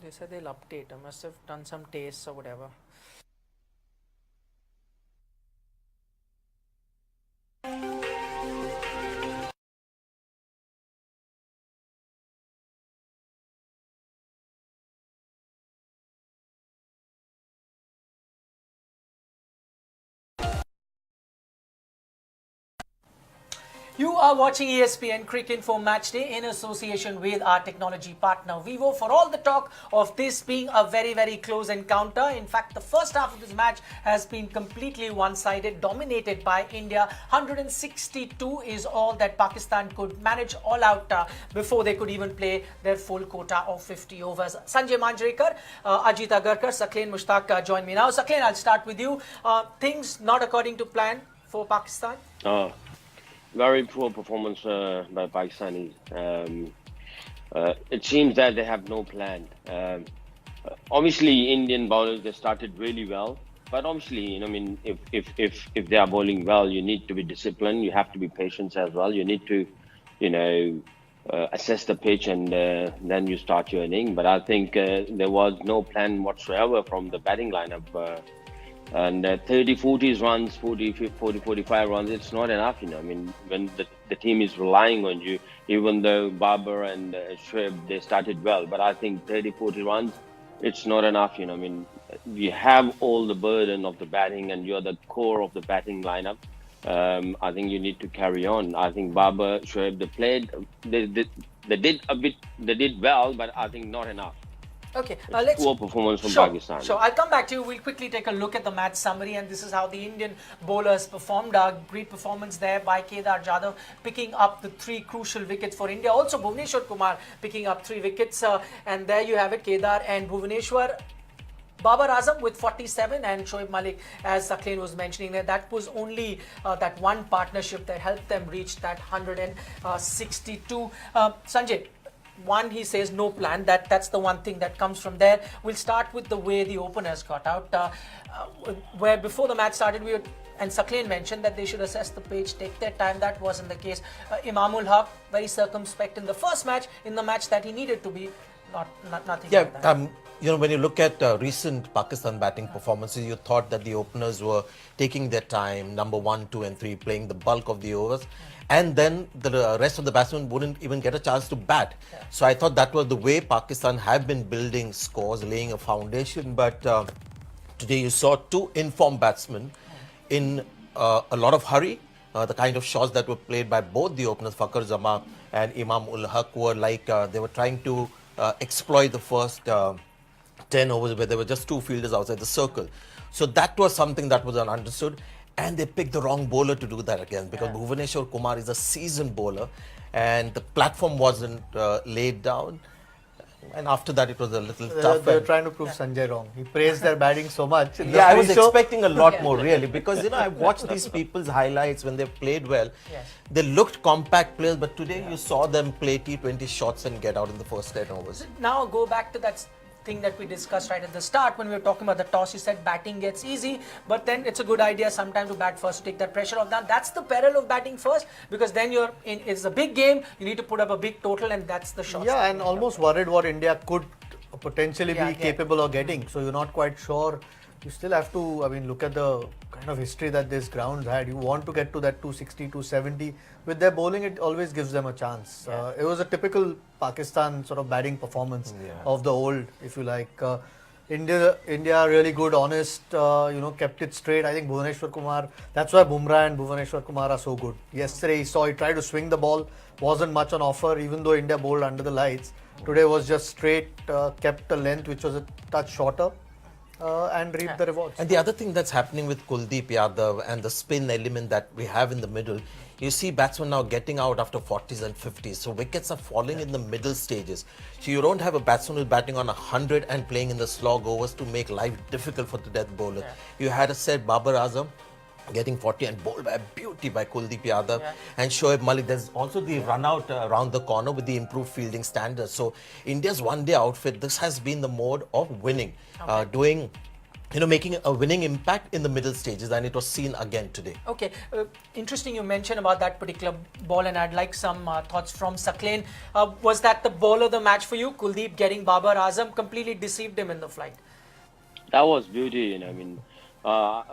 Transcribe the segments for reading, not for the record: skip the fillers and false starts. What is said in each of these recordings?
They said they'll update. I must have done some tests or whatever. You are watching ESPN Cricket Info Match Day in association with our technology partner Vivo. For all the talk of this being a very, very close encounter, in fact, the first half of this match has been completely one-sided, dominated by India. 162 is all that Pakistan could manage all out before they could even play their full quota of 50 overs. Sanjay Manjrekar, Ajit Agarkar, Saqlain Mushtaq join me now. Saqlain, I'll start with you. Things not according to plan for Pakistan? Very poor performance by Pakistanis. It seems that they have no plan. Obviously, Indian bowlers, they started really well, but obviously, I mean, if they are bowling well, you need to be disciplined. You have to be patient as well. You need to, assess the pitch and then you start your inning. But I think there was no plan whatsoever from the batting lineup. And 30, 40 runs, 40, 45 runs, it's not enough, I mean, when the team is relying on you, even though Babar and Shoaib, they started well, but I think 30, 40 runs, it's not enough, I mean, you have all the burden of the batting and you're the core of the batting lineup. I think you need to carry on. I think Babar, Shoaib, they did well, but I think not enough. Okay, let's poor performance from Pakistan. Sure, I'll come back to you. We'll quickly take a look at the match summary, and this is how the Indian bowlers performed. Great performance there by Kedar Jadhav, picking up the 3 crucial wickets for India. Also, Bhuvneshwar Kumar picking up 3 wickets, and there you have it, Kedar and Bhuvneshwar. Babar Azam with 47 and Shoaib Malik, as Saqlain was mentioning there, that was only that one partnership that helped them reach that 162. Sanjay, one, he says no plan. That's the one thing that comes from there. We'll start with the way the openers got out. Where before the match started, and Saqlain mentioned that they should assess the pitch, take their time. That wasn't the case. Imamul Haq, very circumspect in the first match, in the match that he needed to be. Nothing like that. When you look at recent Pakistan batting performances, you thought that the openers were taking their time, number 1, 2 and 3, playing the bulk of the overs. And then the rest of the batsmen wouldn't even get a chance to bat. Yeah. So I thought that was the way Pakistan have been building scores, laying a foundation. But today you saw 2 informed batsmen in a lot of hurry. The kind of shots that were played by both the openers, Fakhar Zaman and Imam-ul Haq, were like they were trying to exploit the first 10 overs where there were just 2 fielders outside the circle. So that was something that was understood. And they picked the wrong bowler to do that again, because Bhuvneshwar Kumar is a seasoned bowler and the platform wasn't laid down. And after that, it was a little tough. They were trying to prove Sanjay wrong. He praised their batting so much. Yeah, I was expecting a lot more, really, because, I've watched these people's highlights when they played well. Yes. They looked compact players, but today you saw them play T20 shots and get out in the first 10 overs. Now go back to that thing that we discussed right at the start when we were talking about the toss. You said batting gets easy, but then it's a good idea sometimes to bat first to take that pressure off. Now that's the peril of batting first, because then it's a big game, you need to put up a big total, and that's the shot. Yeah, and almost worried what India could potentially be capable of getting. So you're not quite sure. You still have to, look at the kind of history that this ground had. You want to get to that 260, 270. With their bowling, it always gives them a chance. It was a typical Pakistan sort of batting performance of the old, if you like. India really good, honest, kept it straight. I think Bhuvneshwar Kumar, that's why Bumrah and Bhuvneshwar Kumar are so good. Yesterday he tried to swing the ball, wasn't much on offer, even though India bowled under the lights. Today was just straight, kept the length, which was a touch shorter. And reap the rewards. And the other thing that's happening with Kuldeep Yadav and the spin element that we have in the middle, you see batsmen now getting out after 40s and 50s. So wickets are falling in the middle stages. So you don't have a batsman who's batting on 100 and playing in the slog overs to make life difficult for the death bowler. Yeah. You had a said Babar Azam getting 40 and bowled by a beauty by Kuldeep Yadav and Shoaib Malik. There's also the run out around the corner with the improved fielding standards. So India's one-day outfit, this has been the mode of winning, doing making a winning impact in the middle stages, and it was seen again today. Okay, interesting you mentioned about that particular ball, and I'd like some thoughts from Sakleen. Was that the ball of the match for you? Kuldeep getting Babar Azam completely deceived him in the flight. That was beauty, I mean, I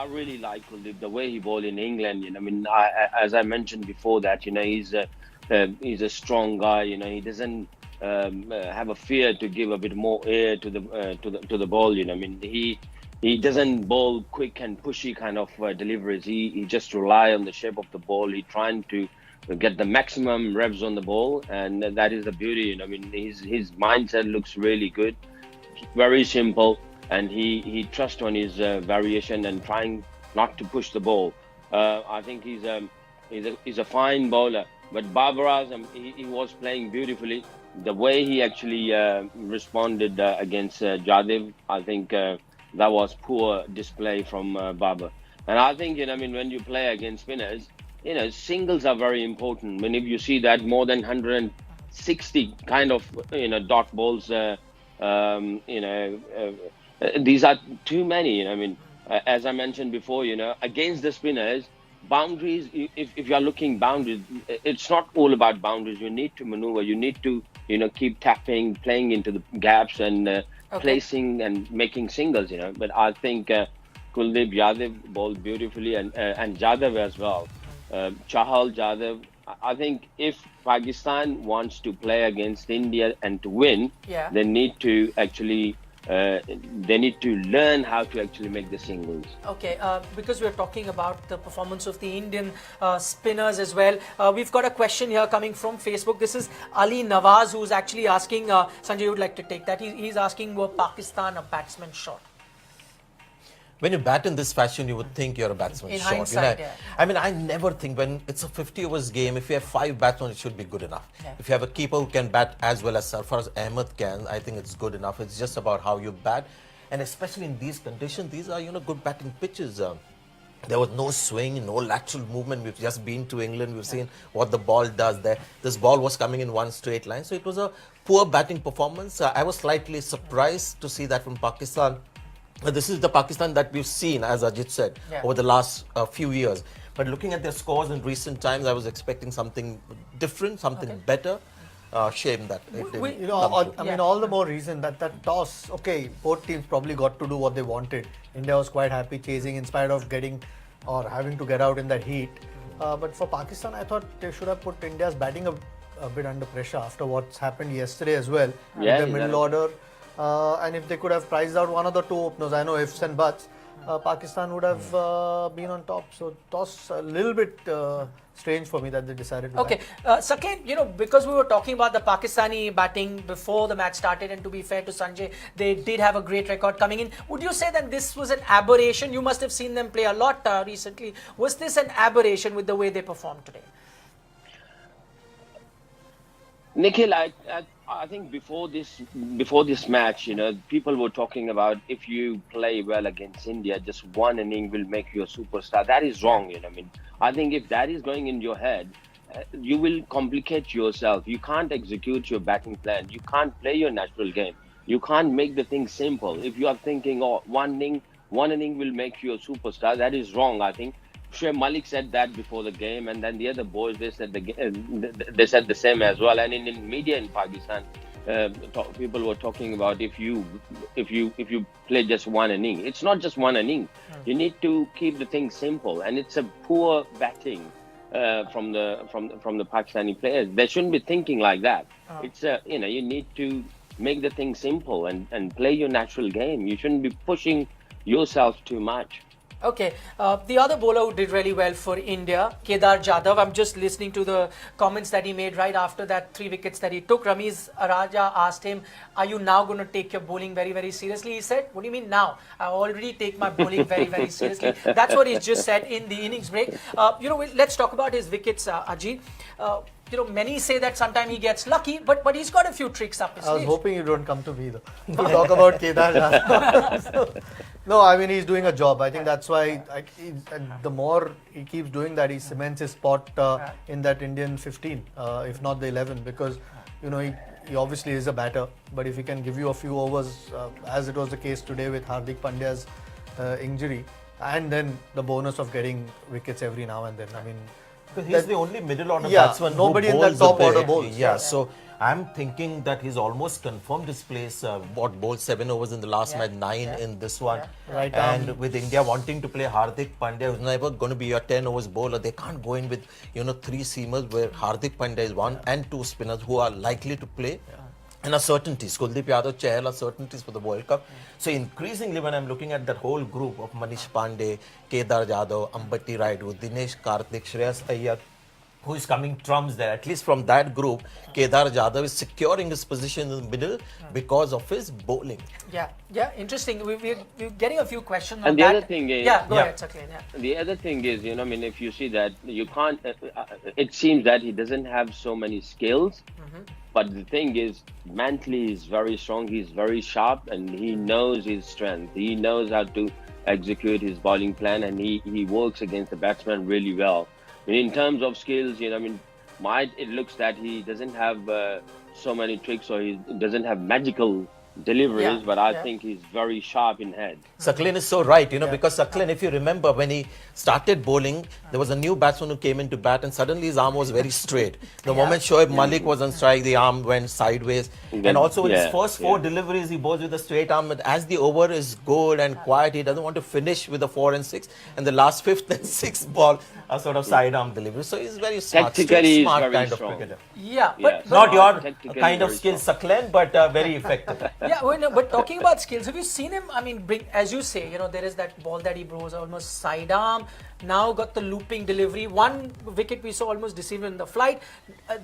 really like Kuldeep, the way he bowled in England. I mean, as I mentioned before that, he's a strong guy. He doesn't have a fear to give a bit more air to the ball. I mean, he doesn't bowl quick and pushy kind of deliveries. He just rely on the shape of the ball. He trying to get the maximum revs on the ball, and that is the beauty. I mean, his mindset looks really good, very simple, and he trusts on his variation and trying not to push the ball. I think he's a fine bowler. But Babar Azam, he was playing beautifully. The way he actually responded against Jadev, I think that was poor display from Babar. And I think, when you play against spinners, singles are very important. If you see that more than 160 kind of, dot balls, these are too many. As I mentioned before, against the spinners, boundaries, if you're looking boundaries, it's not all about boundaries. You need to maneuver. You need to, keep tapping, playing into the gaps and placing and making singles, But I think Kuldeep Yadav bowled beautifully and Jadhav as well. Chahal, Jadhav. I think if Pakistan wants to play against India and to win, they need to actually learn how to actually make the singles. Okay, because we're talking about the performance of the Indian spinners as well, we've got a question here coming from Facebook. This is Ali Nawaz, who's actually asking, Sanjay, you would like to take that. He's asking, were Pakistan a batsman short? When you bat in this fashion, you would think you're a batsman In short. hindsight, I mean, I never think when it's a 50 overs game, if you have 5 batsmen, it should be good enough. If you have a keeper who can bat as well as Sarfaraz Ahmed can, I think it's good enough. It's just about how you bat. And especially in these conditions, these are, good batting pitches. There was no swing, no lateral movement. We've just been to England. We've seen what the ball does there. This ball was coming in one straight line. So it was a poor batting performance. I was slightly surprised to see that from Pakistan. This is the Pakistan that we've seen, as Ajit said, over the last few years. But looking at their scores in recent times, I was expecting something different, something better. Shame that it didn't come through. All the more reason that toss, both teams probably got to do what they wanted. India was quite happy chasing in spite of getting or having to get out in that heat. But for Pakistan, I thought they should have put India's batting a bit under pressure after what's happened yesterday as well. Yeah, in the middle order. And if they could have priced out one of the 2 openers, I know ifs and buts, Pakistan would have been on top. So toss a little bit strange for me that they decided to bat. Sakleen, because we were talking about the Pakistani batting before the match started, and to be fair to Sanjay, they did have a great record coming in. Would you say that this was an aberration? You must have seen them play a lot recently. Was this an aberration with the way they performed today? Nikhil, I think before this match, people were talking about if you play well against India, just one inning will make you a superstar. That is wrong. I think if that is going in your head, you will complicate yourself. You can't execute your batting plan. You can't play your natural game. You can't make the thing simple. If you are thinking, one inning will make you a superstar, that is wrong. I think Shoaib Malik said that before the game, and then the other boys they said the same as well. And in media in Pakistan, people were talking about if you play just one inning, it's not just one inning. You need to keep the thing simple, and it's a poor batting from the Pakistani players. They shouldn't be thinking like that. It's you need to make the thing simple and play your natural game. You shouldn't be pushing yourself too much. Okay, the other bowler who did really well for India, Kedar Jadhav. I'm just listening to the comments that he made right after that 3 wickets that he took. Ramiz Raja asked him, are you now going to take your bowling very, very seriously? He said, what do you mean now? I already take my bowling very, very seriously. That's what he just said in the innings break. Let's talk about his wickets, Ajit. many say that sometimes he gets lucky, but he's got a few tricks up his I was sleeve. hoping you don't come to me though to talk about Kedar Jadhav. No, I mean he's doing a job. I think that's why and the more he keeps doing that, he cements his spot in that Indian 15, if not the 11, because he obviously is a batter. But if he can give you a few overs, as it was the case today with Hardik Pandya's injury, and then the bonus of getting wickets every now and then. I mean. He's the only middle order Yeah, batsman nobody who in that bowls top the order best. bowls. Yeah, so I'm thinking that he's almost confirmed his place. Bowled 7 overs in the last match, 9 in this one. Right And arm. with India wanting to play Hardik Pandya, who's never going to be a 10 overs bowler, they can't go in with 3 seamers where Hardik Pandya is 1 and 2 spinners who are likely to play. And a certainties. Kuldeep Yadav, Chahal are certainties for the World Cup. So increasingly when I'm looking at that whole group of Manish Pandey, Kedar Jadhav, Ambati Rayudu, Dinesh Karthik, Shreyas Iyer, who is coming trumps there, at least from that group, Kedar Jadhav is securing his position in the middle because of his bowling. Yeah, interesting. We're getting a few questions on And the that. other thing is- go ahead, Sakleen. Yeah. The other thing is, if you see that you can't, it seems that he doesn't have so many skills. But the thing is, mentally he's very strong, he's very sharp, and he knows his strength. He knows how to execute his bowling plan, and he works against the batsman really well. In terms of skills, it looks that he doesn't have so many tricks, or he doesn't have magical deliveries, but I think he's very sharp in head. Sakleen is so right, because Sakleen, if you remember when he started bowling, there was a new batsman who came into bat and suddenly his arm was very straight. The moment Shoaib Malik was on strike, the arm went sideways. And also in his first 4 deliveries, he bowls with a straight arm. But as the over is good and quiet, he doesn't want to finish with a 4 and 6. And the last 5th and 6th ball are sort of sidearm delivery. So he's very smart, Tactically, smart he's very kind strong. of cricketer. Yeah, Yes. Not your Technically kind of very skill, strong. Sakleen, but very effective. Yeah, but talking about skills, have you seen him? I mean, as you say, there is that ball that he throws almost sidearm. Now got the looping delivery. One wicket we saw almost deceived in the flight.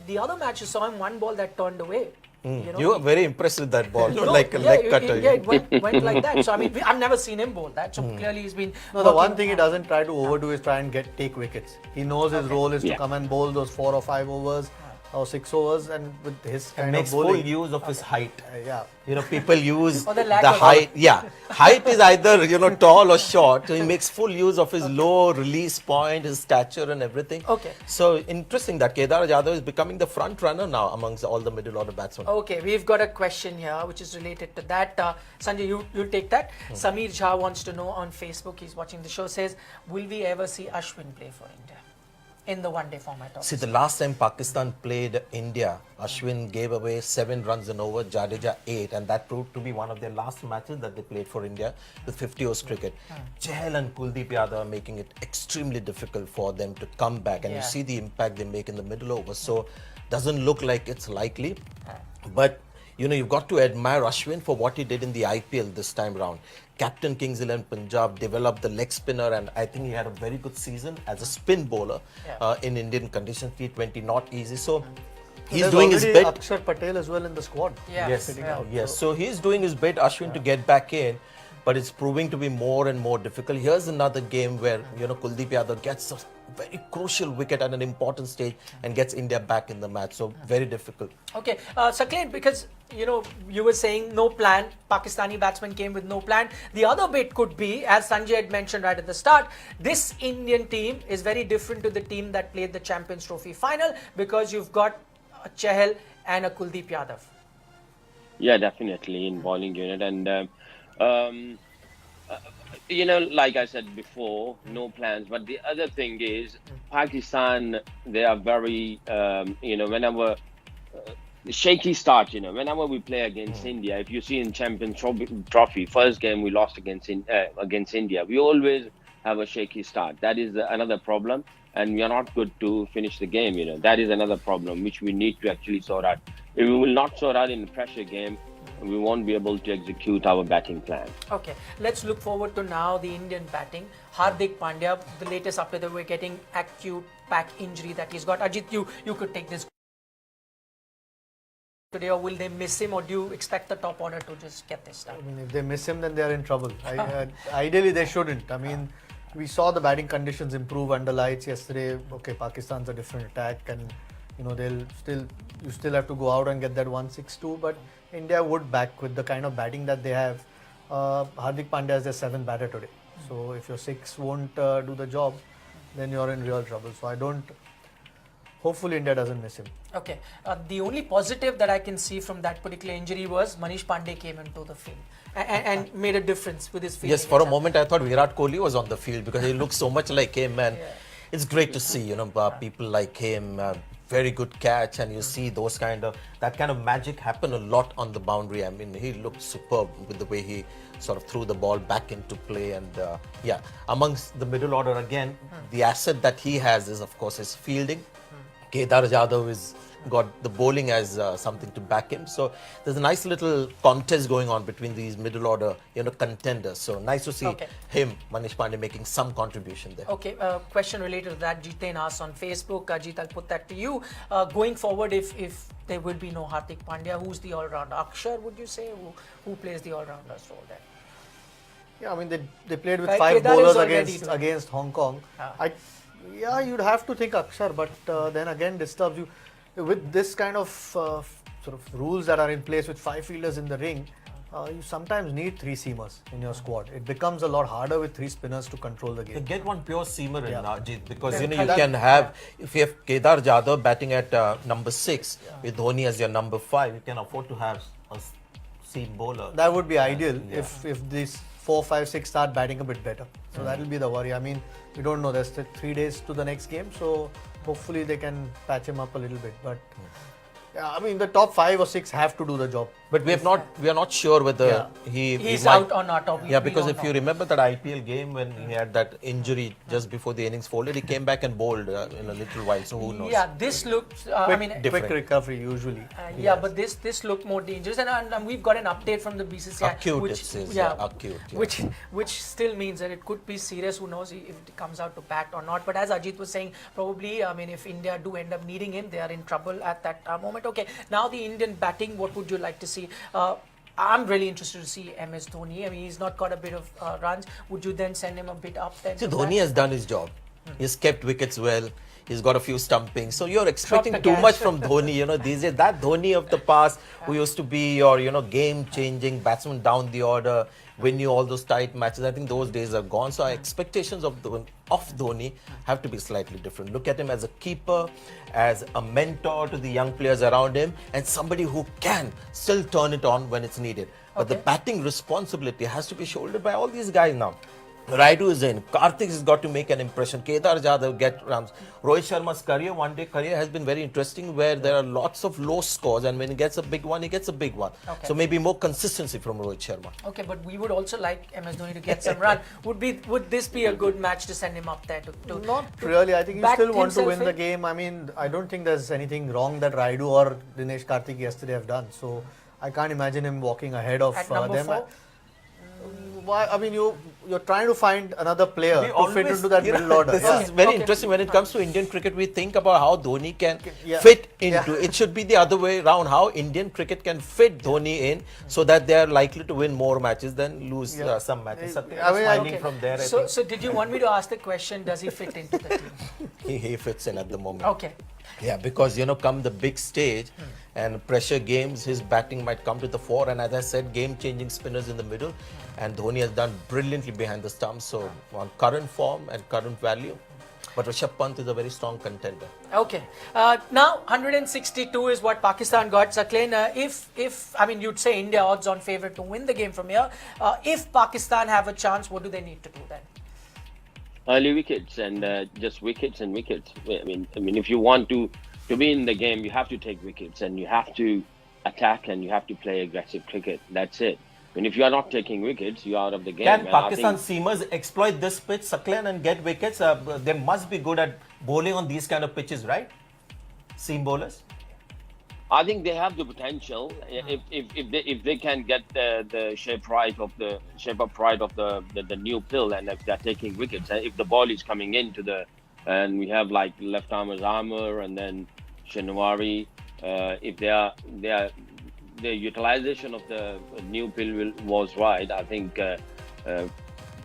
The other match you saw him one ball that turned away. You were very impressed with that ball, No, like a leg cutter. it went like that. So I mean, I've never seen him bowl that. So clearly he's been. No, the one working thing he hard. doesn't try to overdo is try and take wickets. He knows his role is to Yeah. come and bowl those 4 or 5 overs or 6 overs, and with his kind And makes of bowling, full use of his height. yeah. People use Or the lack the of height. Yeah, height is either tall or short. So he makes full use of his low release point, his stature, and everything. Okay. So interesting that Kedar Jadhav is becoming the front runner now amongst all the middle order batsmen. Okay, we've got a question here which is related to that. Sanjay, you'll take that. Samir Jha wants to know on Facebook, he's watching the show, says, will we ever see Ashwin play for India in the one-day format? See, the last time Pakistan played India, Ashwin gave away 7 runs and over, Jadeja 8, and that proved to be one of their last matches that they played for India with 50 overs cricket. Chahal and Kuldeep Yadav are making it extremely difficult for them to come back, and you see the impact they make in the middle overs. So, doesn't look like it's likely, but you've got to admire Ashwin for what he did in the IPL this time round. Captain Kings 11 Punjab, developed the leg spinner, and I think he had a very good season as a spin bowler in Indian conditions. T20 not easy, so he's There's doing his already bit. Akshar Patel as well in the squad. Yeah. Yes, sitting out. yes. So he's doing his bit, Ashwin, to get back in, but it's proving to be more and more difficult. Here's another game where Kuldeep Yadav gets a very crucial wicket at an important stage and gets India back in the match. So very difficult. Okay, Sakleen, because you were saying no plan, Pakistani batsman came with no plan. The other bit could be, as Sanjay had mentioned right at the start, this Indian team is very different to the team that played the Champions Trophy final because you've got a Chahal and a Kuldeep Yadav. Yeah, definitely in bowling unit, and like I said before, no plans. But the other thing is, Pakistan, they are very, whenever shaky start. Whenever we play against India, if you see in Champions Trophy, first game we lost against India, we always have a shaky start. That is another problem, and we are not good to finish the game. That is another problem which we need to actually sort out. If we will not sort out in the pressure game, we won't be able to execute our batting plan. Okay, let's look forward to now the Indian batting. Hardik Pandya, the latest update that we're getting, acute back injury that he's got. Ajit, you could take this today, or will they miss him, or do you expect the top order to just get this done? I mean, if they miss him, then they are in trouble. Ideally, they shouldn't. I mean, we saw the batting conditions improve under lights yesterday. Okay, Pakistan's a different attack, and you still have to go out and get that 162. But India would back with the kind of batting that they have. Hardik Pandya is their 7th batter today. So if your 6 won't do the job, then you're in real trouble. So hopefully India doesn't miss him. Okay. The only positive that I can see from that particular injury was Manish Pandey came into the field and made a difference with his fielding. Yes, for a moment I thought Virat Kohli was on the field because he looks so much like him, and it's great to see people like him. Very good catch, and you see that kind of magic happen a lot on the boundary. I mean, he looked superb with the way he sort of threw the ball back into play, and amongst the middle order again, the asset that he has is of course his fielding. Kedar Jadhav has got the bowling as something to back him. So there's a nice little contest going on between these middle order, contenders. So nice to see him, Manish Pandey, making some contribution there. Okay, question related to that. Jiten asks on Facebook. Ajit, I'll put that to you. Going forward, if there will be no Hardik Pandya, who's the all-rounder? Akshar, would you say? Who plays the all-rounder's role there? Yeah, I mean they played with Right, 5 Kedar bowlers is against Hong Kong. You'd have to think Akshar, but then again disturbs you. With this kind of sort of rules that are in place with 5 fielders in the ring, you sometimes need 3 seamers in your squad. It becomes a lot harder with 3 spinners to control the game. Get one pure seamer in Ajit, because you can have, if you have Kedar Jadhav batting at number 6 with Dhoni as your number 5, you can afford to have a seam bowler. That would be ideal if these 4, 5, 6 start batting a bit better. So that will be the worry. I mean, we don't know. There's still 3 days to the next game, so hopefully they can patch him up a little bit. But I mean, the top 5 or 6 have to do the job. But we are not sure whether he's out or not. Because if you remember that IPL game when he had that injury just before the innings folded, he came back and bowled in a little while. So who knows? Yeah, this looks. Quick recovery usually. But this looked more dangerous, and we've got an update from the BCCI, acute, which still means that it could be serious. Who knows if it comes out to bat or not? But as Ajit was saying, probably if India do end up needing him, they are in trouble at that moment. Okay, now the Indian batting. What would you like to see? I'm really interested to see MS Dhoni. I mean, he's not got a bit of runs. Would you then send him a bit up then? See, Dhoni has done his job. He's kept wickets well. He's got a few stumpings. So you're expecting too much from Dhoni. These days, that Dhoni of the past who used to be your, game-changing batsman down the order, win you all those tight matches. I think those days are gone. So our expectations of Dhoni have to be slightly different. Look at him as a keeper, as a mentor to the young players around him, and somebody who can still turn it on when it's needed. But the batting responsibility has to be shouldered by all these guys now. Raidu is in. Karthik has got to make an impression. Kedar Jadhav get runs. Rohit Sharma's one-day career has been very interesting, where there are lots of low scores, and when he gets a big one, he gets a big one. So maybe more consistency from Rohit Sharma. Okay, but we would also like MS Dhoni to get some run. Would this be a good match to send him up there to Not really. I think you still want to win the game. I mean, I don't think there's anything wrong that Raidu or Dinesh Karthik yesterday have done. So I can't imagine him walking ahead of them. 4? Why? I mean, you're trying to find another player to fit into that middle order. This is very interesting. When it comes to Indian cricket, we think about how Dhoni can fit into. It should be the other way around. How Indian cricket can fit Dhoni in, so that they are likely to win more matches than lose some matches. Smiling from there. So did you want me to ask the question? Does he fit into the team? He fits in at the moment. Okay. Yeah, because come the big stage and pressure games, his batting might come to the fore, and as I said, game-changing spinners in the middle, and Dhoni has done brilliantly behind the stumps. So on current form and current value, but Rishabh Pant is a very strong contender. Okay, now 162 is what Pakistan got. Sakleen, you'd say India odds-on favourite to win the game from here. If Pakistan have a chance, what do they need to do then? Early wickets and just wickets and wickets. I mean, if you want to be in the game, you have to take wickets and you have to attack and you have to play aggressive cricket. That's it. I mean, if you are not taking wickets, you are out of the game. Can Pakistan seamers exploit this pitch, Sakleen, and get wickets? They must be good at bowling on these kind of pitches, right? Seam bowlers. I think they have the potential if they can get the shape up right of the new pill, and if they're taking wickets, and if the ball is coming into and we have like left armers Armour and then Shinwari, if their utilization of the new pill was right, I think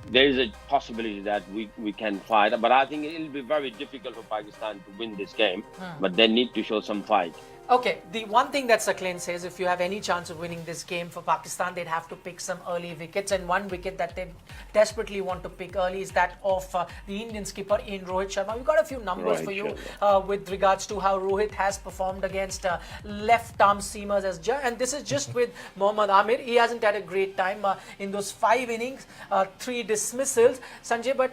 there is a possibility that we can fight, but I think it'll be very difficult for Pakistan to win this game. But they need to show some fight. Okay, the one thing that Sakleen says, if you have any chance of winning this game for Pakistan, they'd have to pick some early wickets, and one wicket that they desperately want to pick early is that of the Indian skipper in Rohit Sharma. We've got a few numbers for you with regards to how Rohit has performed against left-arm seamers and this is just with Mohammad Amir. He hasn't had a great time in those 5 innings, 3 dismissals, Sanjay, but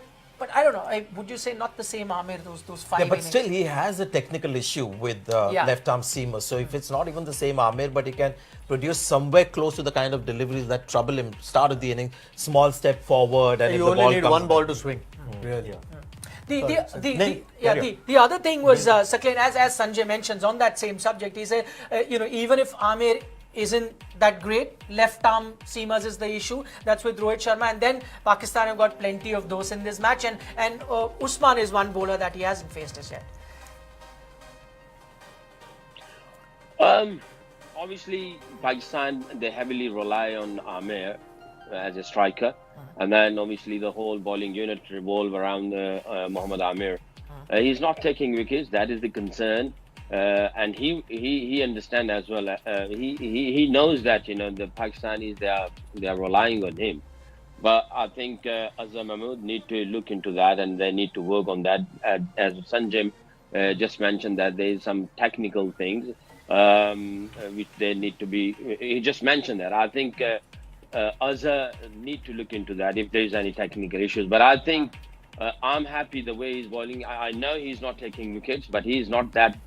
I don't know. Would you say not the same Amir, those 5 Yeah, but innings? still he has a technical issue with left-arm seamer. So if it's not even the same Amir, but he can produce somewhere close to the kind of deliveries that trouble him. Start of the inning, small step forward, and You if the only ball need comes one ball to swing. Really. The other thing was Sakleen, as Sanjay mentions on that same subject, he said even if Amir isn't that great, left arm seamers is the issue. That's with Rohit Sharma, and then Pakistan have got plenty of those in this match, and Usman is one bowler that he hasn't faced as yet. Obviously, Pakistan, they heavily rely on Amir as a striker, and then obviously the whole bowling unit revolve around Mohammad Amir. He's not taking wickets. That is the concern. And he understands as well. He knows that the Pakistanis they are relying on him, but I think Azhar Mahmood need to look into that, and they need to work on that. As Sanjay just mentioned, that there is some technical things which they need to be. He just mentioned that. I think Azhar need to look into that if there is any technical issues. But I think. I'm happy the way he's bowling. I know he's not taking wickets, but he's not that.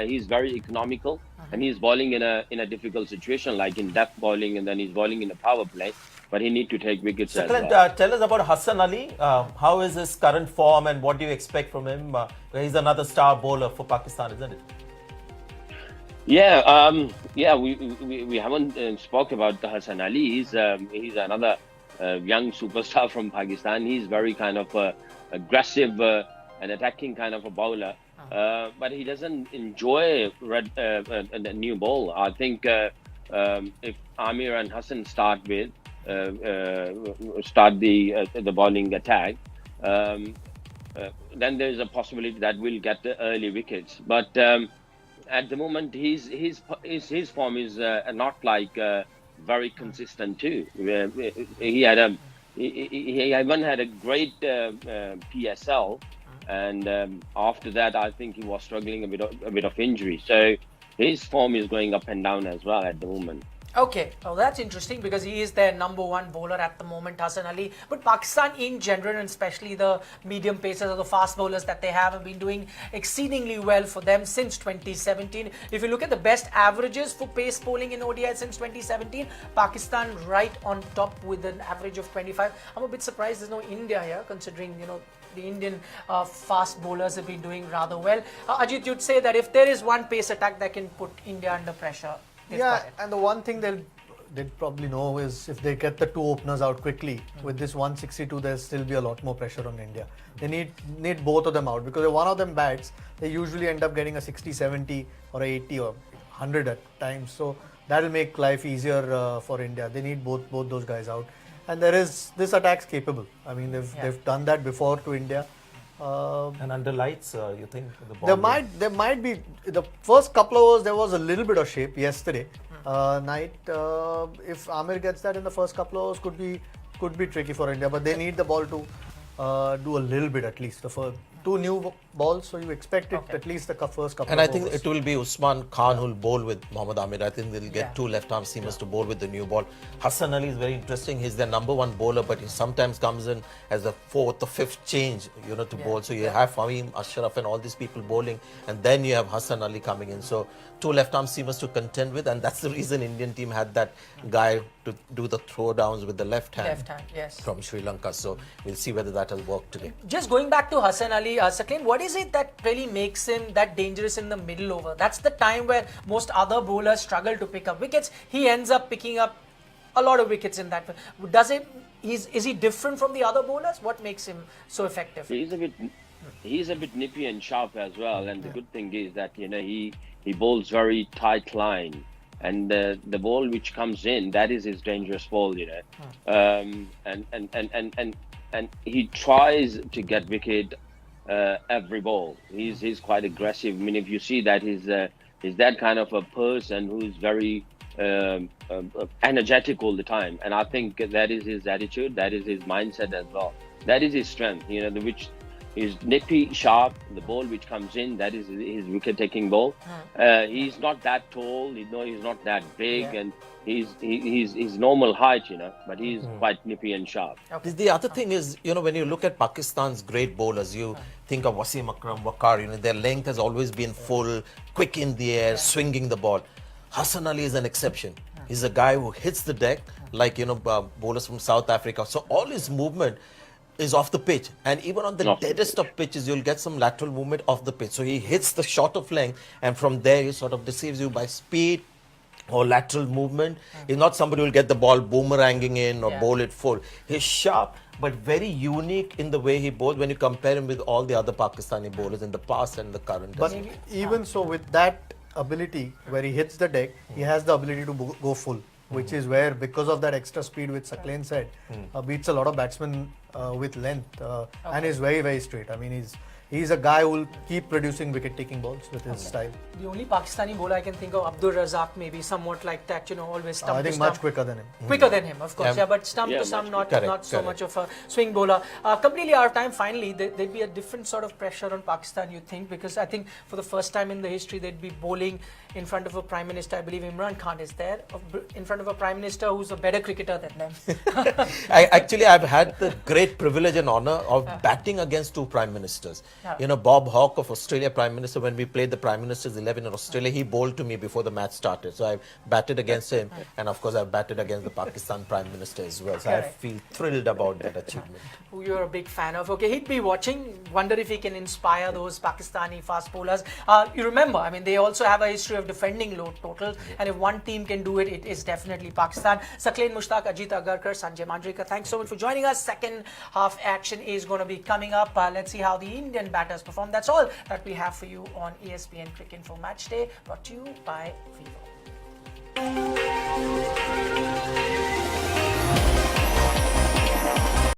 He's very economical, and he's bowling in a difficult situation, like in death bowling, and then he's bowling in a power play. But he need to take wickets as well. Tell us about Hassan Ali. How is his current form, and what do you expect from him? He's another star bowler for Pakistan, isn't it? Yeah, we haven't spoke about Hassan Ali. He's another young superstar from Pakistan. He's very kind of aggressive and attacking kind of a bowler, but he doesn't enjoy a new ball. I think if Amir and Hassan start the bowling attack, then there is a possibility that we'll get the early wickets. But at the moment, his form is not like very consistent too. He even had a great PSL, and after that, I think he was struggling a bit of injury. So his form is going up and down as well at the moment. Okay, well, that's interesting because he is their number 1 bowler at the moment, Hassan Ali. But Pakistan in general, and especially the medium pacers or the fast bowlers that they have been doing exceedingly well for them since 2017. If you look at the best averages for pace bowling in ODI since 2017, Pakistan right on top with an average of 25. I'm a bit surprised there's no India here, considering the Indian fast bowlers have been doing rather well. Ajit, you'd say that if there is one pace attack that can put India under pressure. Yeah, and the one thing they'll probably know is if they get the 2 openers out quickly, with this 162, there'll still be a lot more pressure on India. They need both of them out, because if one of them bats, they usually end up getting a 60, 70 or 80 or 100 at times. So that'll make life easier for India. They need both those guys out. And this attack's capable. I mean, they've done that before to India. And under lights, you think the ball there might be the first couple of overs there was a little bit of shape yesterday night. If Amir gets that in the first couple of overs, could be tricky for India, but they need the ball to do a little bit at least. The first 2 new balls, so you expect it at least the first couple and of I think overs. it will be Usman Khan who'll bowl with Mohammad Amir. I think they'll get 2 left-arm seamers to bowl with the new ball. Hassan Ali is very interesting. He's their number 1 bowler, but he sometimes comes in as the 4th or 5th change, to bowl. So you have Fahim, Ashraf and all these people bowling, and then you have Hassan Ali coming in. So 2 left-arm seamers to contend with, and that's the reason Indian team had that guy to do the throwdowns with the left hand Yes. from Sri Lanka. So we'll see whether that will work today. Just going back to Hassan Ali, Sakleen, what is it that really makes him that dangerous in the middle over? That's the time where most other bowlers struggle to pick up wickets. He ends up picking up a lot of wickets in that. Is he different from the other bowlers? What makes him so effective? He's a bit nippy and sharp as well. And the good thing is that he bowls very tight line. And the ball which comes in, that is his dangerous ball, and and he tries to get wicket every ball. He's quite aggressive. I mean, if you see that he's that kind of a person who's very energetic all the time, and I think that is his attitude, that is his mindset as well. That is his strength. Which is nippy, sharp. The ball which comes in, that is his wicket-taking ball. He's not that tall. He's not that big, and he's normal height. But he's quite nippy and sharp. The other thing is, when you look at Pakistan's great bowlers, you think of Wasim Akram, Waqar, their length has always been full, quick in the air, swinging the ball. Hassan Ali is an exception. He's a guy who hits the deck like, bowlers from South Africa. So all his movement is off the pitch, and even on the deadest of pitches you'll get some lateral movement off the pitch. So he hits the shot of length, and from there he sort of deceives you by speed or lateral movement. He's not somebody who will get the ball boomeranging in or bowl it full. He's sharp but very unique in the way he bowls when you compare him with all the other Pakistani bowlers in the past and the current. But even so, with that ability where he hits the deck, he has the ability to go full, which is where, because of that extra speed, which Saqlain said, beats a lot of batsmen with length, and is very, very straight. I mean, he's a guy who will keep producing wicket-taking balls with his style. The only Pakistani bowler I can think of, Abdul Razak, maybe somewhat like that, always stump I think to stump. much quicker than him. Quicker than him, of course, but stump to stump, not so much of a swing bowler. Completely out of time, finally, there'd be a different sort of pressure on Pakistan, you think, because I think for the first time in the history, they'd be bowling in front of a Prime Minister. I believe Imran Khan is there, in front of a Prime Minister who's a better cricketer than them. I've had the great privilege and honor of batting against two Prime Ministers. Bob Hawke of Australia, Prime Minister, when we played the Prime Minister's 11 in Australia, he bowled to me before the match started. So I batted against him, and of course I've batted against the Pakistan Prime Minister as well. So I feel thrilled about that achievement. Who you're a big fan of. Okay, he'd be watching. Wonder if he can inspire those Pakistani fast bowlers. You remember, I mean, they also have a history of defending low totals, and if one team can do it, it is definitely Pakistan. Saqlain Mushtaq, Ajit Agarkar, Sanjay Manjrekar, thanks so much for joining us. Second half action is going to be coming up. Let's see how the Indian batters perform. That's all that we have for you on ESPN Cricinfo Match Day, brought to you by Vivo.